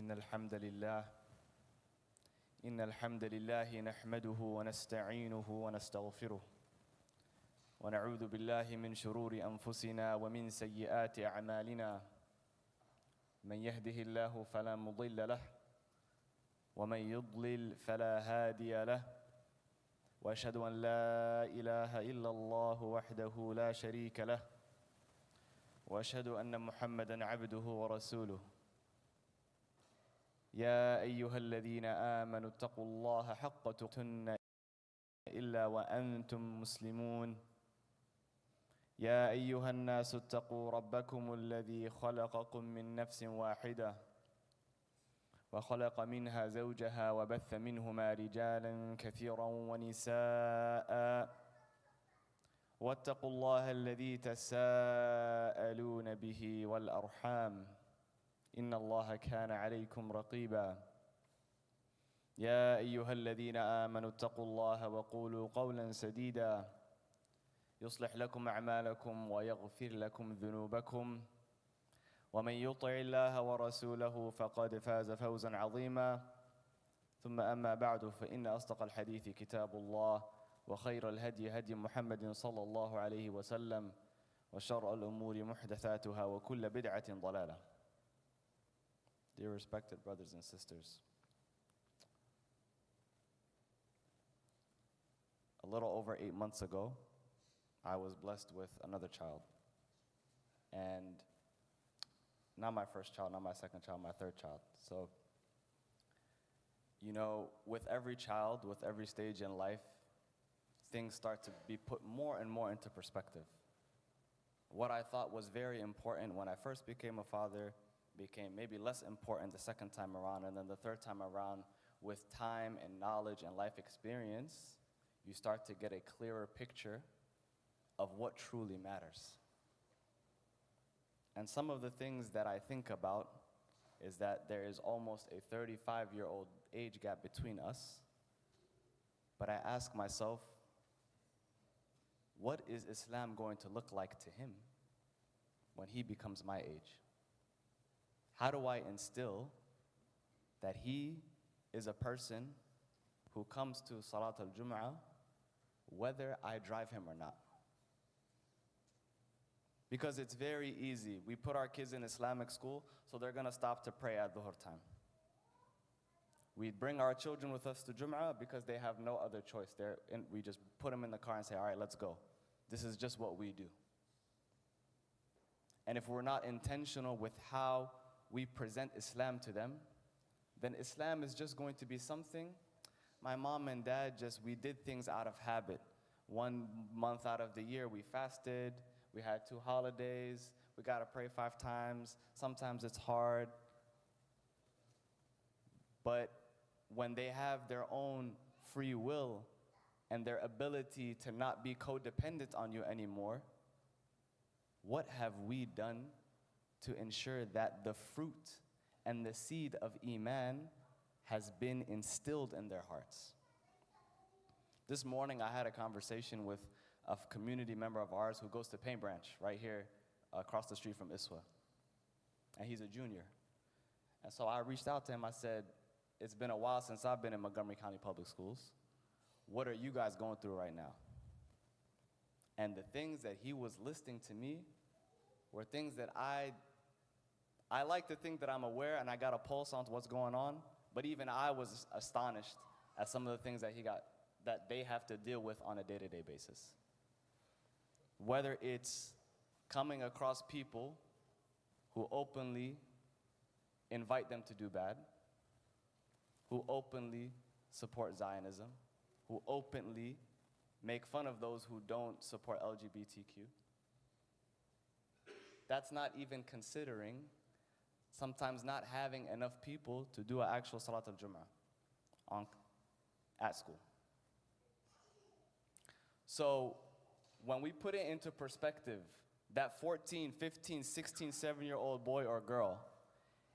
إن الحمد لله إن الحمد لله نحمده ونستعينه ونستغفره ونعوذ بالله من شرور أنفسنا ومن سيئات أعمالنا من يهده الله فلا مضل له ومن يضلل فلا هادي له وأشهد أن لا إله إلا الله وحده لا شريك له وأشهد أن محمدًا عبده ورسوله يا أيها الذين آمنوا اتقوا الله حق تقاته إلا وأنتم مسلمون يا أيها الناس اتقوا ربكم الذي خلقكم من نفس واحدة وخلق منها زوجها وبث منهما رجالا كثيرا ونساء واتقوا الله الذي تساءلون به والأرحام إن الله كان عليكم رقيبا يا أيها الذين آمنوا اتقوا الله وقولوا قولا سديدا يصلح لكم أعمالكم ويغفر لكم ذنوبكم ومن يطع الله ورسوله فقد فاز فوزا عظيما ثم أما بعد فإن أصدق الحديث كتاب الله وخير الهدي هدي محمد صلى الله عليه وسلم وشر الأمور محدثاتها وكل بدعة ضلالة. Dear respected brothers and sisters, a little over 8 months ago, I was blessed with another child. And not my first child, not my second child, my third child. So, you know, with every child, with every stage in life, things start to be put more and more into perspective. What I thought was very important when I first became a father became maybe less important the second time around, and then the third time around, with time and knowledge and life experience, you start to get a clearer picture of what truly matters. And some of the things that I think about is that there is almost a 35-year-old age gap between us, but I ask myself, what is Islam going to look like to him when he becomes my age? How do I instill that he is a person who comes to Salat al-Jum'ah whether I drive him or not? Because it's very easy. We put our kids in Islamic school, so they're going to stop to pray at Dhuhr time. We bring our children with us to Jum'ah because they have no other choice. We just put them in the car and say, all right, let's go. This is just what we do. And if we're not intentional with how we present Islam to them, then Islam is just going to be something. My mom and dad we did things out of habit. 1 month out of the year we fasted, we had 2 holidays, we gotta pray 5 times, sometimes it's hard. But when they have their own free will and their ability to not be codependent on you anymore, what have we done to ensure that the fruit and the seed of Iman has been instilled in their hearts? This morning I had a conversation with a community member of ours who goes to Paint Branch right here across the street from Iswa. And he's a junior. And so I reached out to him, I said, it's been a while since I've been in Montgomery County Public Schools. What are you guys going through right now? And the things that he was listing to me were things that I like to think that I'm aware and I got a pulse on what's going on, but even I was astonished at some of the things that they have to deal with on a day-to-day basis. Whether it's coming across people who openly invite them to do bad, who openly support Zionism, who openly make fun of those who don't support LGBTQ. That's not even considering sometimes not having enough people to do an actual Salat al-Jum'ah at school. So when we put it into perspective, that 14, 15, 16, 7-year-old boy or girl,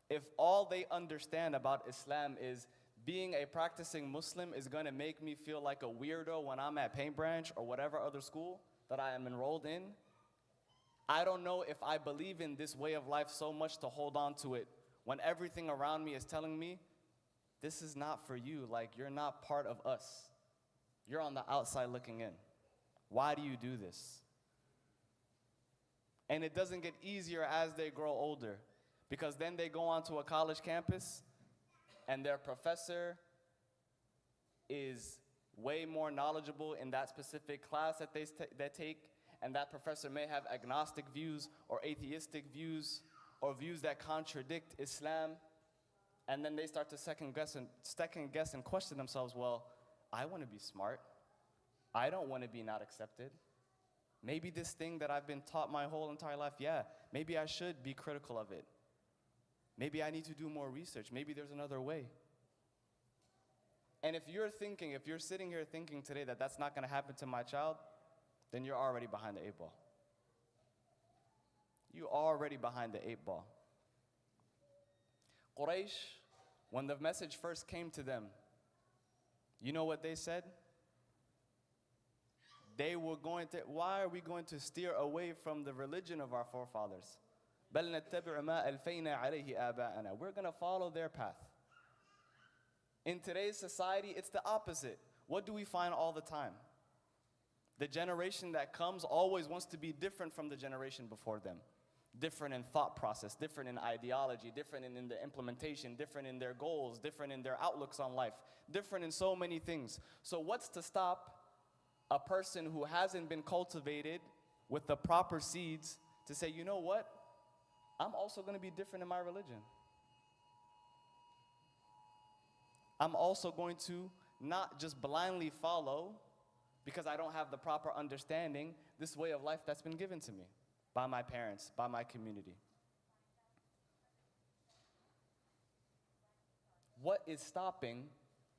if all they understand about Islam is being a practicing Muslim is going to make me feel like a weirdo when I'm at Paint Branch or whatever other school that I am enrolled in, I don't know if I believe in this way of life so much to hold on to it when everything around me is telling me, this is not for you, like you're not part of us. You're on the outside looking in. Why do you do this? And it doesn't get easier as they grow older, because then they go onto a college campus and their professor is way more knowledgeable in that specific class that they take, and that professor may have agnostic views or atheistic views or views that contradict Islam, and then they start to second guess and question themselves, well, I want to be smart. I don't want to be not accepted. Maybe this thing that I've been taught my whole entire life, yeah, maybe I should be critical of it. Maybe I need to do more research. Maybe there's another way. And if you're sitting here thinking today that that's not going to happen to my child, then you're already behind the 8 ball. You're already behind the 8 ball. Quraysh, when the message first came to them, you know what they said? They were why are we going to steer away from the religion of our forefathers? بَلْ نَتَّبِعُ مَا أَلْفَيْنَا عَلَيْهِ آبَاءَنَا. We're going to follow their path. In today's society, it's the opposite. What do we find all the time? The generation that comes always wants to be different from the generation before them. Different in thought process, different in ideology, different in the implementation, different in their goals, different in their outlooks on life, different in so many things. So what's to stop a person who hasn't been cultivated with the proper seeds to say, you know what? I'm also going to be different in my religion. I'm also going to not just blindly follow, because I don't have the proper understanding, this way of life that's been given to me by my parents, by my community. What is stopping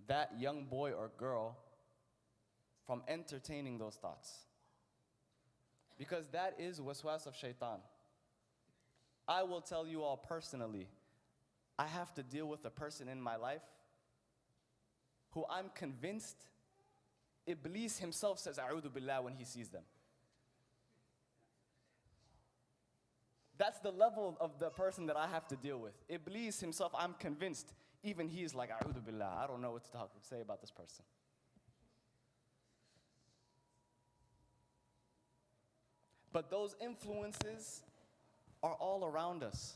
that young boy or girl from entertaining those thoughts? Because that is waswas of shaitan. I will tell you all personally, I have to deal with a person in my life who I'm convinced Iblis himself says A'udhu Billah when he sees them. That's the level of the person that I have to deal with. Iblis himself, I'm convinced, even he is like A'udhu Billah. I don't know what to say about this person. But those influences are all around us.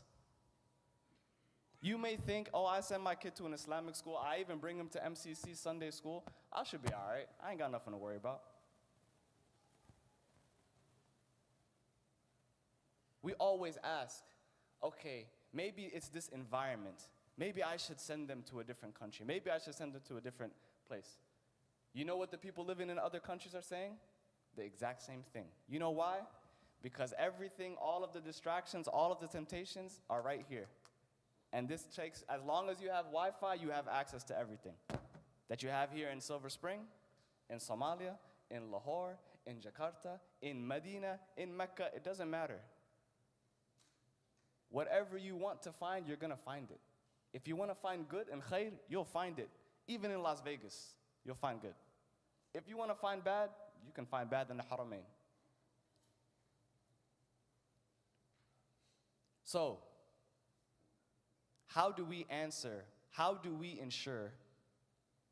You may think, oh, I send my kid to an Islamic school. I even bring him to MCC Sunday school. I should be all right. I ain't got nothing to worry about. We always ask, okay, maybe it's this environment. Maybe I should send them to a different country. Maybe I should send them to a different place. You know what the people living in other countries are saying? The exact same thing. You know why? Because everything, all of the distractions, all of the temptations are right here. And this takes, as long as you have Wi-Fi, you have access to everything that you have here in Silver Spring, in Somalia, in Lahore, in Jakarta, in Medina, in Mecca. It doesn't matter. Whatever you want to find, you're going to find it. If you want to find good and khair, you'll find it. Even in Las Vegas, you'll find good. If you want to find bad, you can find bad in the Haramain. So, how do we answer? How do we ensure?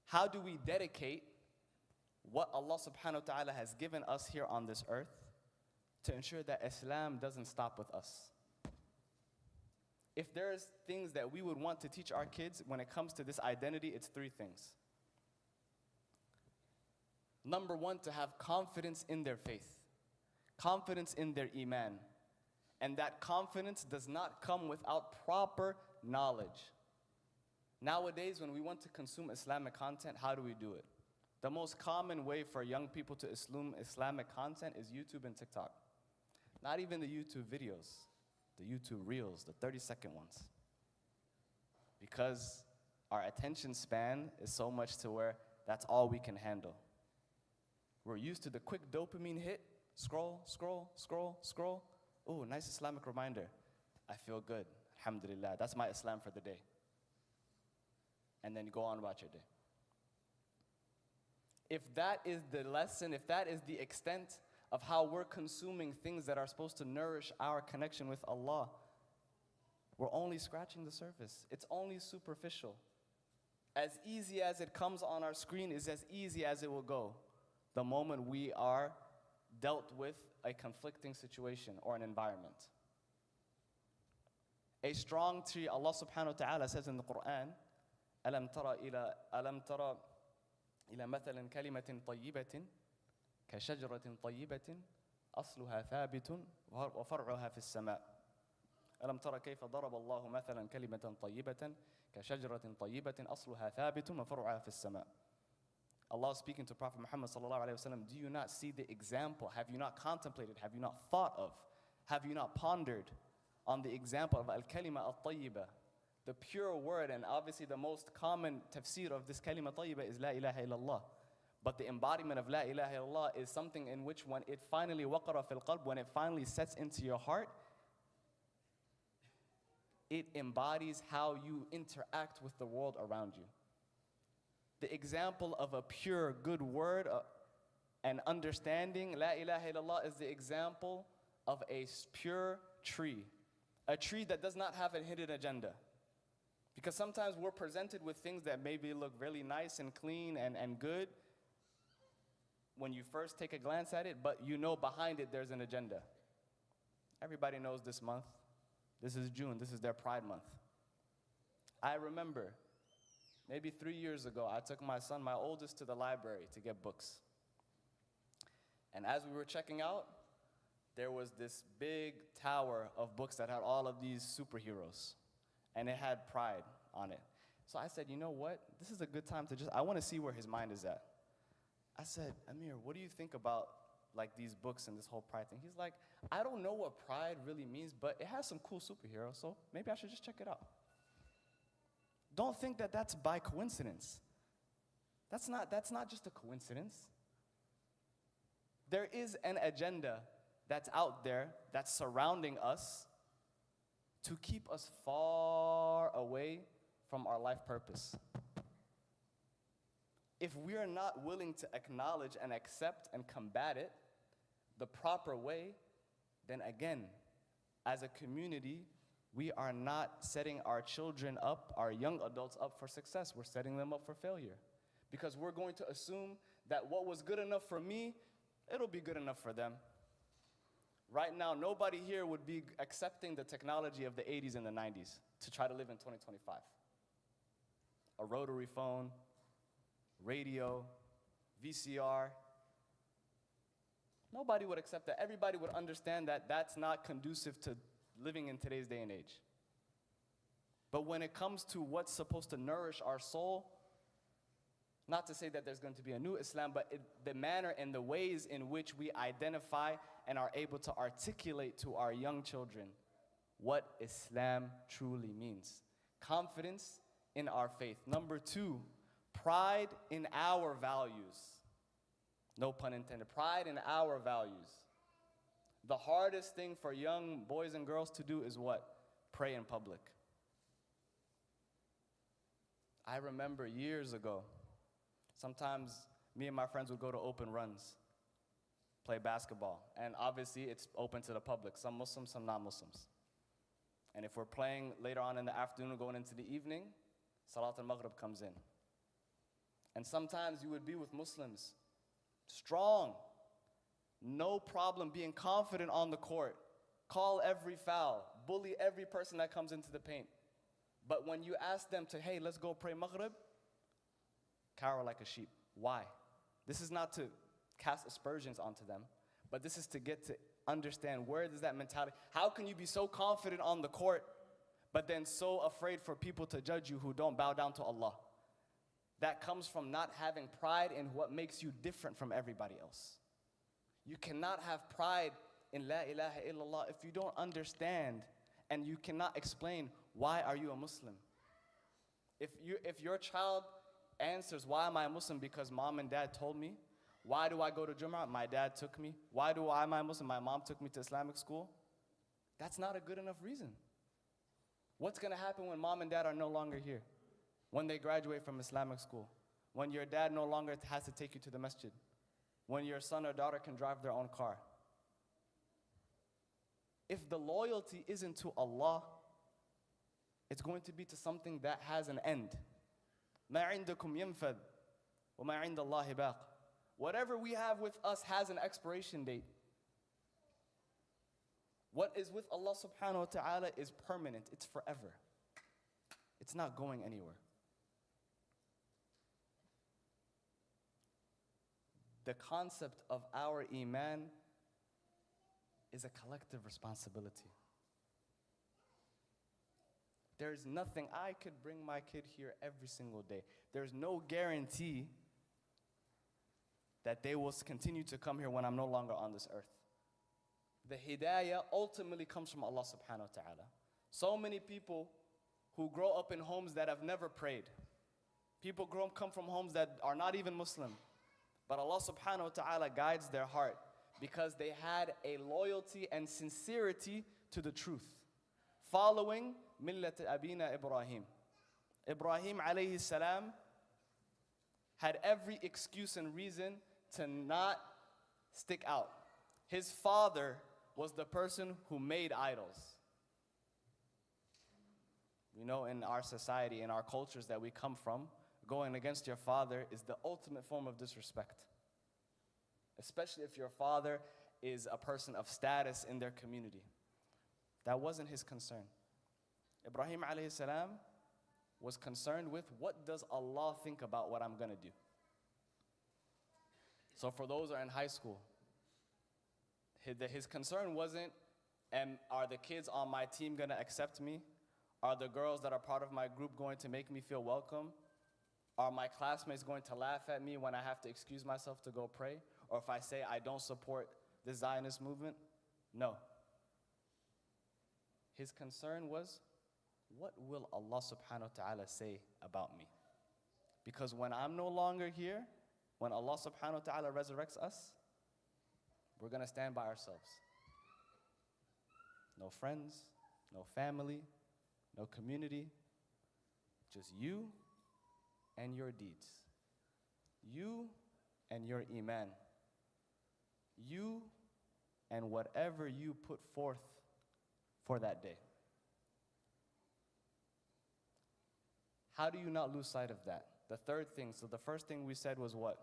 How do we dedicate what Allah subhanahu wa ta'ala has given us here on this earth to ensure that Islam doesn't stop with us? If there's things that we would want to teach our kids when it comes to this identity, it's 3 things. Number 1, to have confidence in their faith, confidence in their iman. And that confidence does not come without proper knowledge. Nowadays, when we want to consume Islamic content, how do we do it? The most common way for young people to consume Islamic content is YouTube and TikTok. Not even the YouTube videos, the YouTube reels, the 30-second ones. Because our attention span is so much to where that's all we can handle. We're used to the quick dopamine hit, scroll, scroll, scroll, scroll. Oh, nice Islamic reminder. I feel good. Alhamdulillah. That's my Islam for the day. And then you go on about your day. If that is the lesson, if that is the extent of how we're consuming things that are supposed to nourish our connection with Allah, we're only scratching the surface. It's only superficial. As easy as it comes on our screen is as easy as it will go the moment we are dealt with a conflicting situation or an environment. A strong tree, Allah subhanahu wa ta'ala says in the Quran, أَلَمْ تَرَ إِلَى مَثَلٍ كَلِمَةٍ طَيِّبَةٍ كَشَجْرَةٍ طَيِّبَةٍ أَصْلُهَا ثَابِتٌ وَفَرْعُهَا فِي السَّمَاءِ أَلَمْ تَرَ كَيْفَ ضَرَبَ اللَّهُ مَثَلًا كَلِمَةً طَيِّبَةً كَشَجْرَةٍ طَيِّبَةٍ أَصْلُهَا ثَابِتٌ وَفَرْعُهَا فِي السَّمَاءِ. Allah is speaking to Prophet Muhammad sallallahu alaihi wasallam, do you not see the example? Have you not contemplated? Have you not thought of? Have you not pondered on the example of al-kalima al-tayyiba, the pure word? And obviously the most common tafsir of this kalima tayyiba is la ilaha illallah. But the embodiment of la ilaha illallah is something in which when it finally waqara fil qalb, when it finally sets into your heart, it embodies how you interact with the world around you. The example of a pure good word and understanding, la ilaha illallah, is the example of a pure tree. A tree that does not have a hidden agenda. Because sometimes we're presented with things that maybe look really nice and clean and good when you first take a glance at it, but you know behind it there's an agenda. Everybody knows this month. This is June. This is their Pride Month. I remember maybe 3 years ago, I took my son, my oldest, to the library to get books. And as we were checking out, there was this big tower of books that had all of these superheroes. And it had Pride on it. So I said, you know what? This is a good time to I want to see where his mind is at. I said, Amir, what do you think about like these books and this whole Pride thing? He's like, I don't know what Pride really means, but it has some cool superheroes, so maybe I should just check it out. Don't think that that's by coincidence. That's not just a coincidence. There is an agenda that's out there, that's surrounding us to keep us far away from our life purpose. If we are not willing to acknowledge and accept and combat it the proper way, then again, as a community, we are not setting our children up, our young adults up for success. We're setting them up for failure. Because we're going to assume that what was good enough for me, it'll be good enough for them. Right now, nobody here would be accepting the technology of the 80s and the 90s to try to live in 2025. A rotary phone, radio, VCR. Nobody would accept that. Everybody would understand that that's not conducive to living in today's day and age. But when it comes to what's supposed to nourish our soul, not to say that there's going to be a new Islam, but the manner and the ways in which we identify and are able to articulate to our young children what Islam truly means. Confidence in our faith. Number 2, pride in our values. No pun intended. Pride in our values. The hardest thing for young boys and girls to do is what? Pray in public. I remember years ago, sometimes me and my friends would go to open runs, play basketball. And obviously it's open to the public, some Muslims, some non-Muslims. And if we're playing later on in the afternoon, going into the evening, Salat al-Maghrib comes in. And sometimes you would be with Muslims, strong, no problem being confident on the court, call every foul, bully every person that comes into the paint. But when you ask them to, hey, let's go pray Maghrib, cower like a sheep. Why? This is not to cast aspersions onto them, but this is to get to understand where does that mentality, how can you be so confident on the court, but then so afraid for people to judge you who don't bow down to Allah? That comes from not having pride in what makes you different from everybody else. You cannot have pride in La ilaha illallah if you don't understand and you cannot explain why are you a Muslim. If your child answers, why am I a Muslim? Because mom and dad told me. Why do I go to Jum'ah? My dad took me. Why am I a Muslim? My mom took me to Islamic school. That's not a good enough reason. What's going to happen when mom and dad are no longer here? When they graduate from Islamic school? When your dad no longer has to take you to the masjid? When your son or daughter can drive their own car? If the loyalty isn't to Allah, It's going to be to something that has an end. مَا عِنْدَكُمْ يَنْفَذْ وَمَا عِنْدَ اللَّهِ بَاقٍ. Whatever we have with us has an expiration date. What is with Allah subhanahu wa ta'ala is permanent. It's forever. It's not going anywhere. The concept of our iman is a collective responsibility. There's nothing, I could bring my kid here every single day. There's no guarantee that they will continue to come here when I'm no longer on this earth. The hidayah ultimately comes from Allah subhanahu wa ta'ala. So many people who grow up in homes that have never prayed. People come from homes that are not even Muslim. But Allah subhanahu wa ta'ala guides their heart because they had a loyalty and sincerity to the truth. Following millat abina Ibrahim. Ibrahim alayhi salam had every excuse and reason to not stick out. His father was the person who made idols. We know in our society, in our cultures that we come from, going against your father is the ultimate form of disrespect. Especially if your father is a person of status in their community. That wasn't his concern. Ibrahim alayhi salam was concerned with, what does Allah think about what I'm going to do? So for those who are in high school, his concern wasn't, are the kids on my team going to accept me? Are the girls that are part of my group going to make me feel welcome? Are my classmates going to laugh at me when I have to excuse myself to go pray? Or if I say I don't support the Zionist movement? No. His concern was, what will Allah subhanahu wa ta'ala say about me? Because when I'm no longer here, when Allah subhanahu wa ta'ala resurrects us, we're going to stand by ourselves. No friends, no family, no community, just you and your deeds. You and your iman. You and whatever you put forth for that day. How do you not lose sight of that? The third thing, so the first thing we said was what?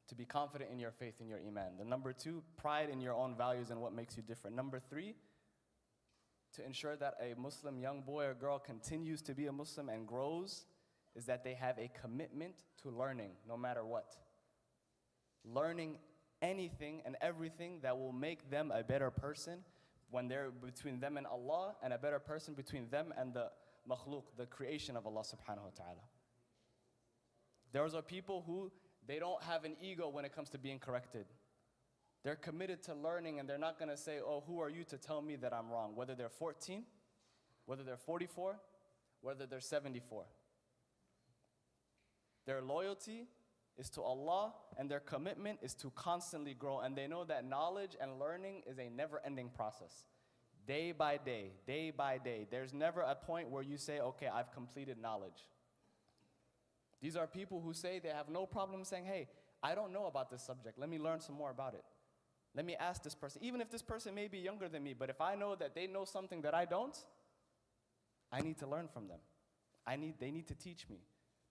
To be confident in your faith, in your iman. The number two, pride in your own values and what makes you different. Number three, to ensure that a Muslim young boy or girl continues to be a Muslim and grows, is that they have a commitment to learning, no matter what. Learning anything and everything that will make them a better person when they're between them and Allah, and a better person between them and the makhluk, the creation of Allah subhanahu wa ta'ala. There's a people who, they don't have an ego when it comes to being corrected. They're committed to learning, and they're not going to say, oh, who are you to tell me that I'm wrong? Whether they're 14, whether they're 44, whether they're 74. Their loyalty is to Allah, and their commitment is to constantly grow. And they know that knowledge and learning is a never-ending process. Day by day, day by day. There's never a point where you say, okay, I've completed knowledge. These are people who say they have no problem saying, hey, I don't know about this subject. Let me learn some more about it. Let me ask this person. Even if this person may be younger than me, but if I know that they know something that I don't, I need to learn from them. They need to teach me,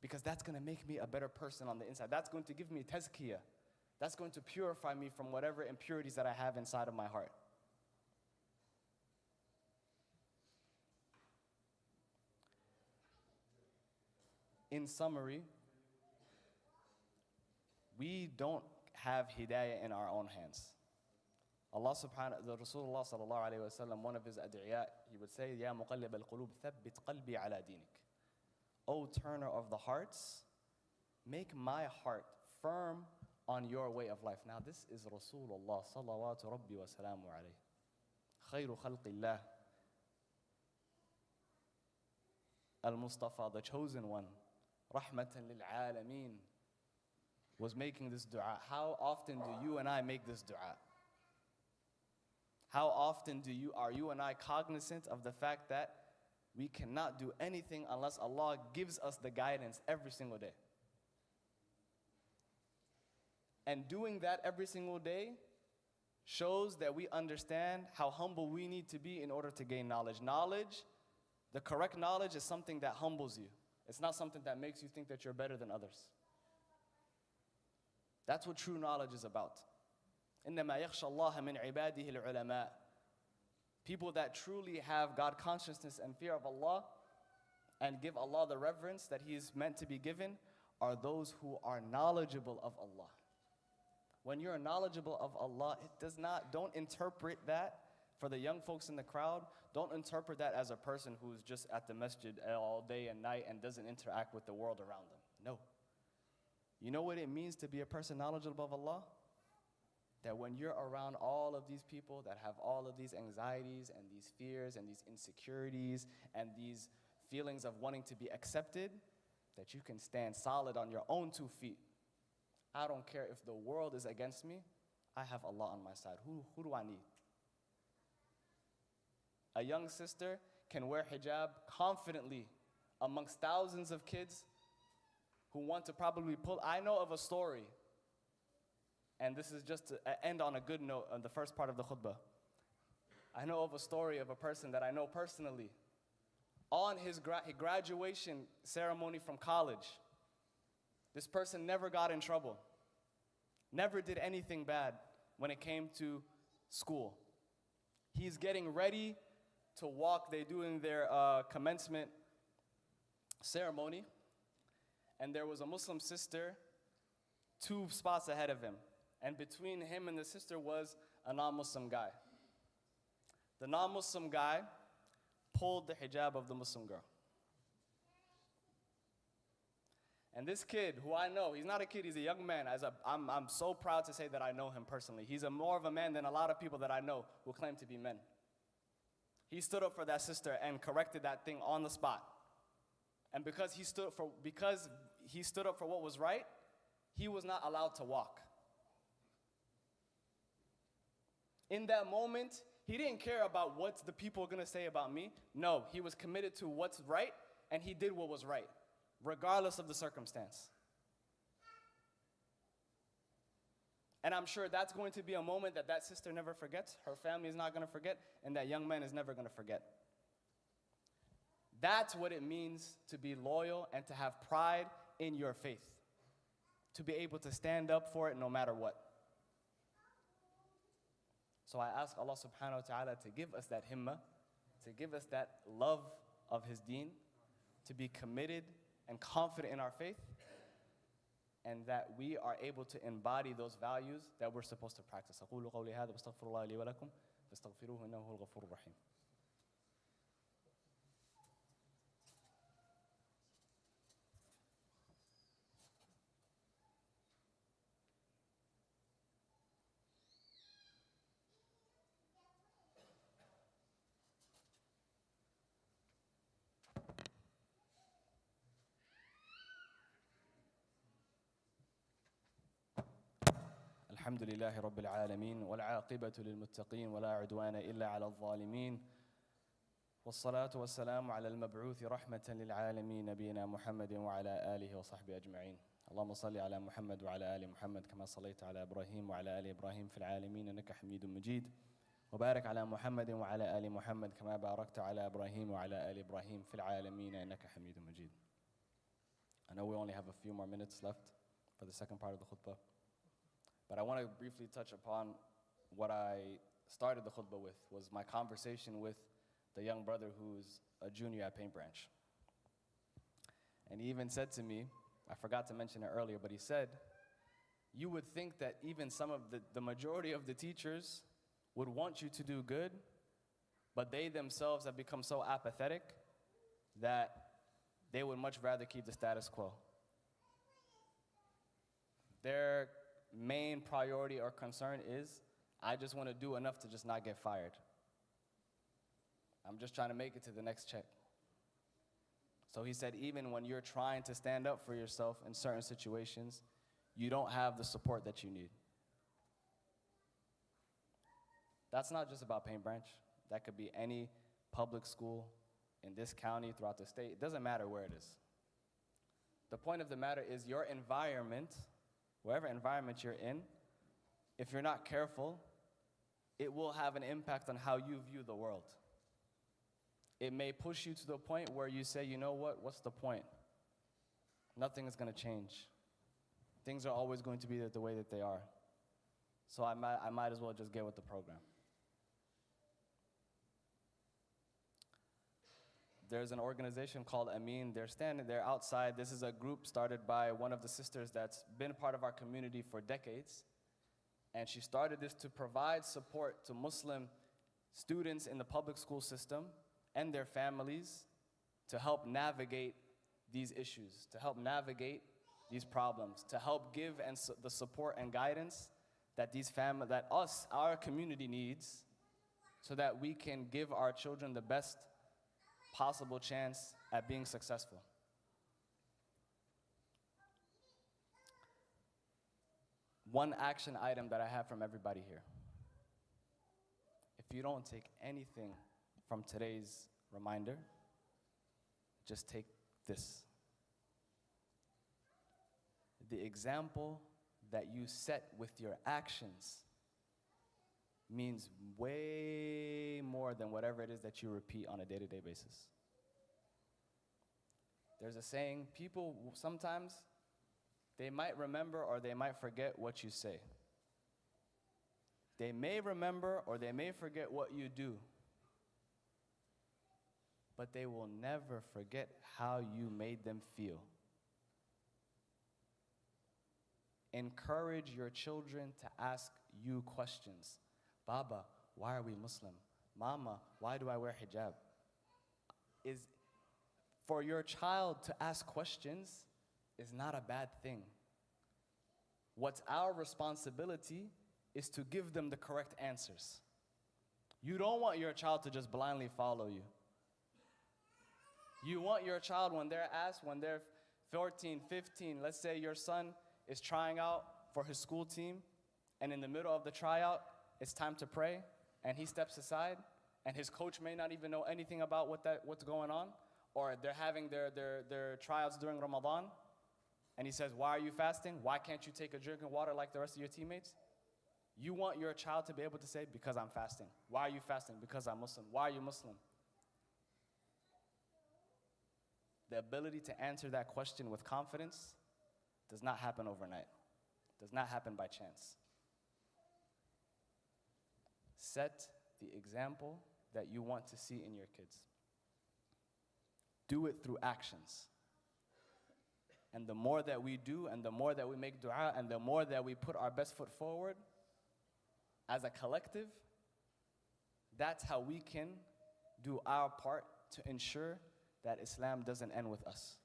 because that's going to make me a better person on the inside. That's going to give me tazkiyah. That's going to purify me from whatever impurities that I have inside of my heart. In summary, we don't have hidayah in our own hands. Allah subhanahu, the Rasulullah sallallahu alayhi wa sallam, one of his ad'iyah, he would say, Ya muqallib al-qulub, thabbit qalbi ala dinik. O turner of the hearts, make my heart firm on your way of life. Now this is Rasulullah sallallahu rabbi wa salamu alayhi. Khayru khalqillah. Al-Mustafa, the chosen one. Rahmatan lil alameen, was making this dua. How often do you and I make this dua? How often are you and I cognizant of the fact that we cannot do anything unless Allah gives us the guidance every single day? And doing that every single day shows that we understand how humble we need to be in order to gain knowledge. Knowledge, the correct knowledge, is something that humbles you. It's not something that makes you think that you're better than others. That's what true knowledge is about. إِنَّمَا يَخْشَى اللَّهَ مِنْ عِبَادِهِ الْعُلَمَاءِ. People that truly have God consciousness and fear of Allah and give Allah the reverence that He is meant to be given are those who are knowledgeable of Allah. When you're knowledgeable of Allah, don't interpret that, for the young folks in the crowd, don't interpret that as a person who's just at the masjid all day and night and doesn't interact with the world around them. No. You know what it means to be a person knowledgeable of Allah? That when you're around all of these people that have all of these anxieties and these fears and these insecurities and these feelings of wanting to be accepted, that you can stand solid on your own 2 feet. I don't care if the world is against me, I have Allah on my side. Who do I need? A young sister can wear hijab confidently amongst thousands of kids who want to probably pull. I know of a story, and this is just to end on a good note on the first part of the khutbah. I know of a story of a person that I know personally. On his graduation ceremony from college, this person never got in trouble, never did anything bad when it came to school. He's getting ready to walk. They're doing their commencement ceremony, and there was a Muslim sister 2 spots ahead of him. And between him and the sister was a non-Muslim guy. The non-Muslim guy pulled the hijab of the Muslim girl. And this kid, who I know, he's not a kid, he's a young man. I'm so proud to say that I know him personally. He's more of a man than a lot of people that I know who claim to be men. He stood up for that sister and corrected that thing on the spot. And because he stood up for what was right, he was not allowed to walk. In that moment, he didn't care about what the people are going to say about me. No, he was committed to what's right, and he did what was right, regardless of the circumstance. And I'm sure that's going to be a moment that sister never forgets, her family is not going to forget, and that young man is never going to forget. That's what it means to be loyal and to have pride in your faith, to be able to stand up for it no matter what. So I ask Allah subhanahu wa ta'ala to give us that himmah, to give us that love of His deen, to be committed and confident in our faith, and that we are able to embody those values that we're supposed to practice. أقول قولي هذا واستغفر الله لي ولكم فاستغفروه إنه هو الغفور الرحيم. الحمد لله رب العالمين والعاقبة للمتقين ولا عدوان إلا على الظالمين والصلاة والسلام على المبعوث رحمة للعالمين نبينا محمد وعلى آله وصحبه أجمعين. اللهم صل على محمد وعلى آل محمد كما صليت على إبراهيم وعلى آل إبراهيم في العالمين إنك حميد مجيد. وبارك على محمد وعلى آل محمد كما باركت على إبراهيم وعلى آل إبراهيم في العالمين إنك حميد مجيد. I know we only have a few more minutes left for the second part of the khutbah. But I want to briefly touch upon what I started the khutbah with, was my conversation with the young brother who's a junior at Paint Branch. And he even said to me, I forgot to mention it earlier, but he said, you would think that even some of the majority of the teachers would want you to do good, but they themselves have become so apathetic that they would much rather keep the status quo. Their main priority or concern is, I just want to do enough to just not get fired. I'm just trying to make it to the next check. So he said, even when you're trying to stand up for yourself in certain situations, you don't have the support that you need. That's not just about Paint Branch. That could be any public school in this county, throughout the state. It doesn't matter where it is. The point of the matter is your environment, wherever environment you're in, if you're not careful, it will have an impact on how you view the world. It may push you to the point where you say, you know what, what's the point? Nothing is going to change. Things are always going to be the way that they are. So I might as well just get with the program. There's an organization called Amin. They're outside. This is a group started by one of the sisters that's been part of our community for decades. And she started this to provide support to Muslim students in the public school system and their families to help navigate these issues, to help navigate these problems, to help give the support and guidance that our community needs, so that we can give our children the best possible chance at being successful. One action item that I have from everybody here. If you don't take anything from today's reminder, just take this. The example that you set with your actions means way more than whatever it is that you repeat on a day-to-day basis. There's a saying, people sometimes, they might remember or they might forget what you say. They may remember or they may forget what you do, but they will never forget how you made them feel. Encourage your children to ask you questions. Baba, why are we Muslim? Mama, why do I wear hijab? For your child to ask questions is not a bad thing. What's our responsibility is to give them the correct answers. You don't want your child to just blindly follow you. You want your child, when they're asked, when they're 14, 15, let's say your son is trying out for his school team, and in the middle of the tryout, it's time to pray, and he steps aside, and his coach may not even know anything about what's going on, or they're having their tryouts during Ramadan, and he says, why are you fasting? Why can't you take a drink of water like the rest of your teammates? You want your child to be able to say, because I'm fasting. Why are you fasting? Because I'm Muslim. Why are you Muslim? The ability to answer that question with confidence does not happen overnight. Does not happen by chance. Set the example that you want to see in your kids. Do it through actions. And the more that we do, and the more that we make dua, and the more that we put our best foot forward as a collective, that's how we can do our part to ensure that Islam doesn't end with us.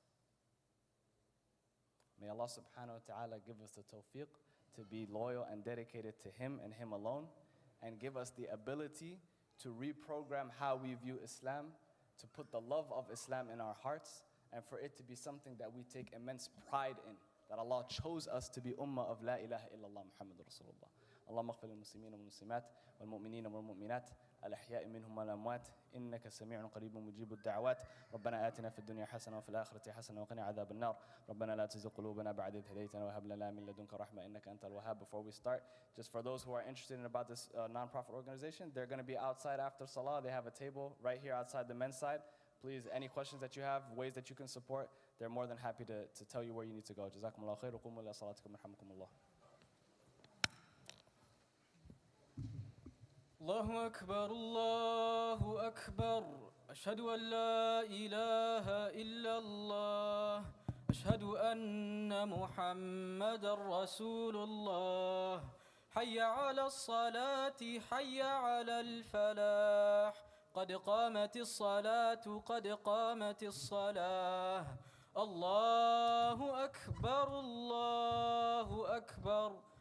May Allah subhanahu wa ta'ala give us the tawfiq to be loyal and dedicated to Him and Him alone, and give us the ability to reprogram how we view Islam, to put the love of Islam in our hearts, and for it to be something that we take immense pride in, that Allah chose us to be ummah of La ilaha illallah Muhammadur Rasulullah. اللهم اغفر للمسلمين والمسلمات والمؤمنين والمؤمنات الأحياء منهم والأموات إنك سميع قريب مجيب الدعوات ربنا آتنا في الدنيا حسنة وفي الآخرة حسنة وقنا عذاب النار ربنا لا تزغ قلوبنا بعد إذ هديتنا وهب لنا من لدنك رحمة إنك أنت الوهاب. Before we start, just for those who are interested in about this non-profit organization, they're going to be outside after Salah. They have a table right here outside the men's side. Please, any questions that you have, ways that you can support, they're more than happy to tell you where you need to go. Jazakumullah khair wa qumu ila salatikum yarhamukumullah. الله أكبر الله أكبر أشهد أن لا إله إلا الله أشهد أن محمد رسول الله حي على الصلاة حي على الفلاح قد قامت الصلاة قد قامت الصلاة الله أكبر الله أكبر